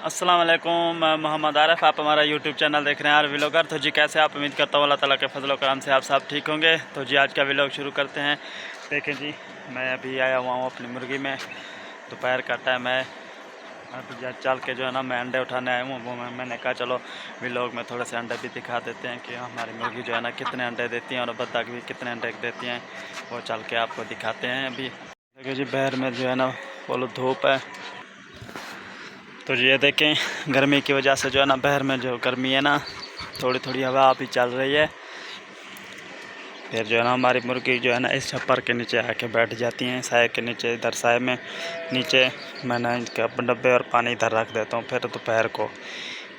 अस्सलाम वालेकुम, मैं मोहम्मद आरिफ। आप हमारा यूट्यूब चैनल देख रहे हैं यार व्लॉगर। तो जी कैसे आप, उम्मीद करता हूँ अल्लाह ताला के फजल करम से आप सब ठीक होंगे। तो जी आज का व्लॉग शुरू करते हैं। देखें जी, मैं अभी आया हुआ हूँ अपनी मुर्गी में। दोपहर का टाइम है। अभी चल के जो है ना मैं अंडे उठाने आया हूँ। वो मैंने कहा चलो व्लॉग में थोड़े से अंडे भी दिखा देते हैं कि हमारी मुर्गी जो है ना कितने अंडे देती हैं और बत्तख भी कितने अंडे देती हैं। वो चल के आपको दिखाते हैं। अभी देखिए जी, बाहर में जो है ना फुल धूप है। तो ये देखें, गर्मी की वजह से जो है ना बाहर में जो गर्मी है ना, थोड़ी थोड़ी हवा अभी चल रही है। फिर जो है ना हमारी मुर्गी जो है ना इस छप्पर के नीचे आके बैठ जाती हैं, साए के नीचे। इधर साए में नीचे मैंने इनके डब्बे और पानी इधर रख देता हूँ। फिर दोपहर को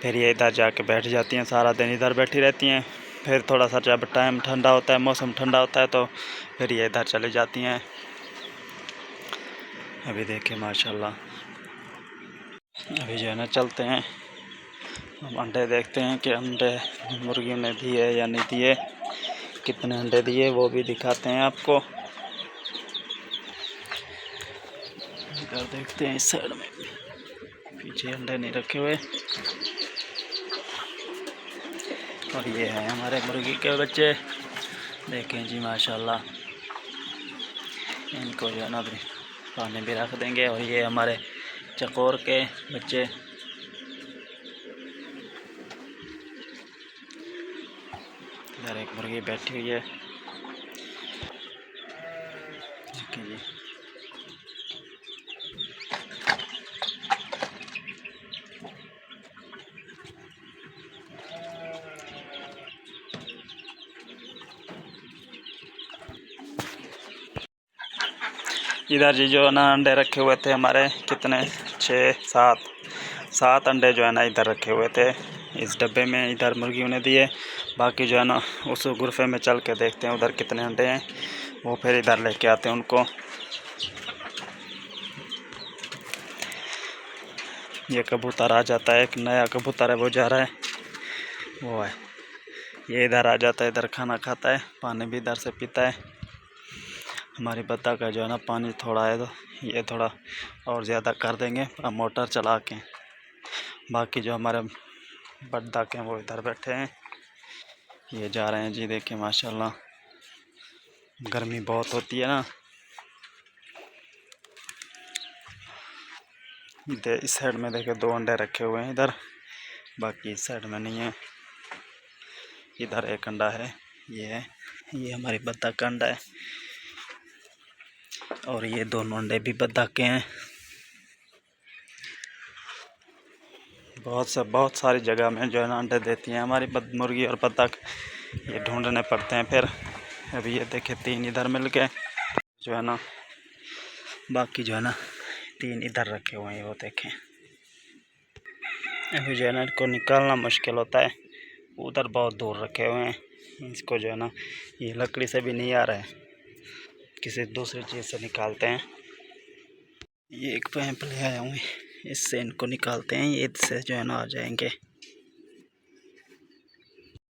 फिर ये इधर जाके बैठ जाती हैं, सारा दिन इधर बैठी रहती हैं। फिर थोड़ा सा जब टाइम ठंडा होता है, मौसम ठंडा होता है, तो फिर ये इधर चली जाती हैं। अभी देखें माशाल्लाह, अभी जो है ना चलते हैं, हम अंडे देखते हैं कि अंडे मुर्गी ने दिए या नहीं दिए, कितने अंडे दिए वो भी दिखाते हैं आपको। इधर देखते हैं, इस साइड में पीछे अंडे नहीं रखे हुए। और ये है हमारे मुर्गी के बच्चे। देखें जी माशाल्लाह, इनको जो है ना पानी भी रख देंगे। और ये हमारे चकोर के बच्चे। इधर एक मुर्गी बैठी हुई है। देखिए जी, इधर जी जो है ना अंडे रखे हुए थे हमारे, कितने 6 7 अंडे जो है ना इधर रखे हुए थे इस डब्बे में। इधर मुर्गियों ने दिए, बाकी जो है ना उस गुरफे में चल के देखते हैं उधर कितने अंडे हैं। वो फिर इधर लेके आते हैं उनको। ये कबूतर आ जाता है, एक नया कबूतर है, वो जा रहा है, वो है। ये इधर आ जाता है, इधर खाना खाता है, पानी भी इधर से पीता है। हमारी बत्तख का जो है ना पानी थोड़ा है, तो ये थोड़ा और ज़्यादा कर देंगे मोटर चला के। बाकी जो हमारे बत्तख हैं वो इधर बैठे हैं, ये जा रहे हैं जी। देखें माशाल्लाह, गर्मी बहुत होती है ना। इस साइड में देखे 2 अंडे रखे हुए हैं इधर, बाकी इस साइड में नहीं है। इधर एक अंडा है, ये हमारी बत्तख का अंडा है। और ये दोनों अंडे भी बत्तख के हैं। बहुत सारी जगह में जो है ना अंडे देती हैं हमारी मुर्गी और बत्तख। ये ढूंढने पड़ते हैं फिर। अभी ये देखे 3 इधर मिल के जो है ना, बाकी जो है ना 3 इधर रखे हुए हैं, वो देखें। अभी जो है ना इनको निकालना मुश्किल होता है, उधर बहुत दूर रखे हुए हैं। इसको जो है ना ये लकड़ी से भी नहीं आ रहा है, किसी दूसरी चीज़ से निकालते हैं। ये एक पैंप ले आया हूँ, इससे इनको निकालते हैं, ये इससे जो है ना आ जाएंगे।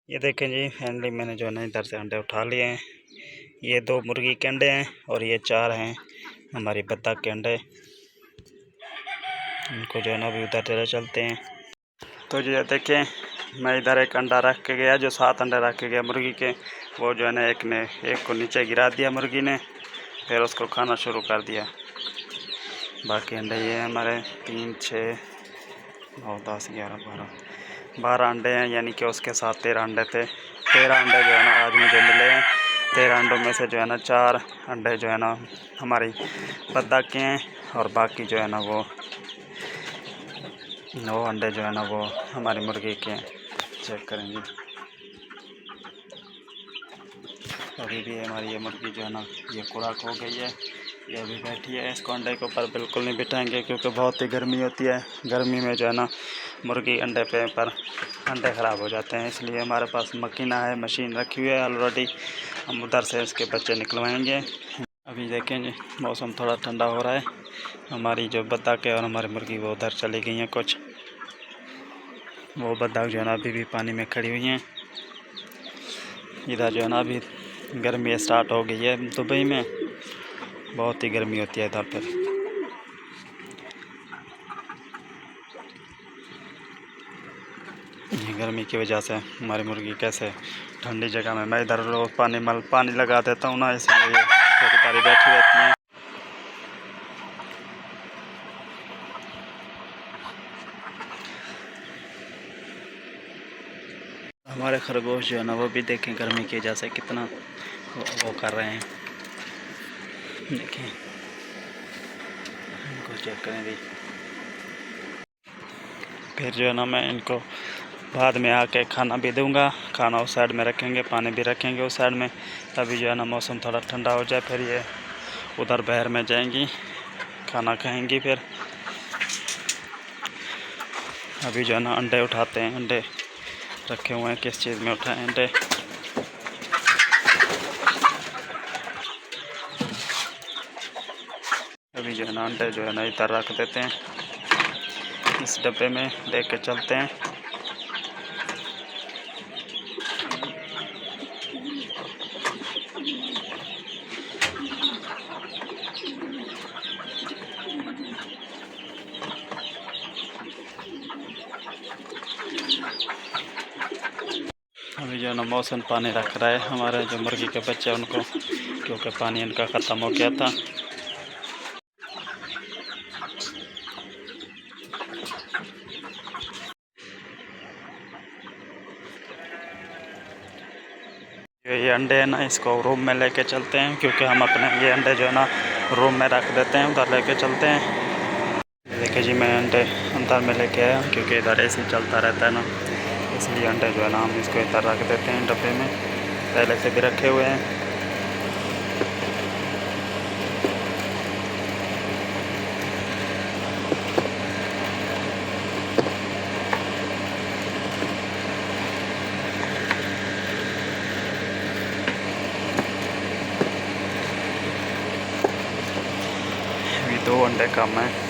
ये देखें जी, फाइनली मैंने जो है ना इधर से अंडे उठा लिए हैं। ये 2 मुर्गी के अंडे हैं और ये 4 हैं हमारी बत्तख के अंडे। इनको जो है ना अभी उधर चलते हैं। तो ये देखें, मैं इधर एक अंडा रख के गया, जो 7 अंडे रख के गया मुर्गी के, वो जो है ना एक को नीचे गिरा दिया मुर्गी ने, फिर उसको खाना शुरू कर दिया। बाकी अंडे ये हैं हमारे 3 6 9 10 11 12 अंडे हैं, यानी कि उसके साथ 13 अंडे थे। 13 अंडे जो है ना आज मुझे मिले हैं। 13 अंडों में से जो है ना 4 अंडे जो है ना हमारी बत्तख के हैं, और बाकी जो है ना वो 9 अंडे जो है ना वो हमारी मुर्गी के हैं। चेक करेंगे, अभी भी हमारी ये मुर्गी जो है ना ये खुराक हो गई है, ये अभी बैठी है। इसको अंडे के ऊपर बिल्कुल नहीं बिठाएंगे, क्योंकि बहुत ही गर्मी होती है। गर्मी में जो है ना मुर्गी अंडे पे पर अंडे ख़राब हो जाते हैं, इसलिए हमारे पास मकीना है, मशीन रखी हुई है ऑलरेडी। हम उधर से इसके बच्चे निकलवाएंगे। अभी देखें जी, मौसम थोड़ा ठंडा हो रहा है। हमारी जो बत्तख है और हमारी मुर्गी वो उधर चली गई हैं कुछ। वो बत्तख जो है ना अभी भी पानी में खड़ी हुई हैं। इधर जो है ना अभी गर्मी स्टार्ट हो गई है, दुबई में बहुत ही गर्मी होती है इधर पर। ये गर्मी की वजह से हमारी मुर्गी कैसे ठंडी जगह में, मैं इधर रोज पानी लगा देता हूँ ना, इसलिए ये थोड़ी सारी बैठी रहती हैं। हमारे खरगोश जो है ना वो भी देखें गर्मी की वजह से कितना वो कर रहे हैं। देखें, इनको चेक करें भी। फिर जो है ना मैं इनको बाद में आके खाना भी दूंगा। खाना उस साइड में रखेंगे, पानी भी रखेंगे उस साइड में, तभी जो है ना मौसम थोड़ा ठंडा हो जाए। फिर ये उधर बहर में जाएंगी, खाना खाएंगी। फिर अभी जो है ना अंडे उठाते हैं, अंडे रखे हुए हैं, किस चीज़ में उठाएं अंडे। अभी जो है ना अंडे जो है ना इधर रख देते हैं, इस डब्बे में लेके चलते हैं। अभी जो है ना मौसम पानी रख रहा है हमारे जो मुर्गी के बच्चे उनको, क्योंकि पानी इनका ख़त्म हो गया था। ये अंडे है ना, इसको रूम में लेके चलते हैं, क्योंकि हम अपने ये अंडे जो है ना रूम में रख देते हैं, उधर लेके चलते हैं। देखिए जी, मैं अंडे अंदर में लेके आया, क्योंकि इधर एसी चलता रहता है ना, इसलिए अंडे जो है ना हम इसको इधर रख देते हैं डब्बे में, पहले से भी रखे हुए हैं। अभी 2 अंडे कम हैं।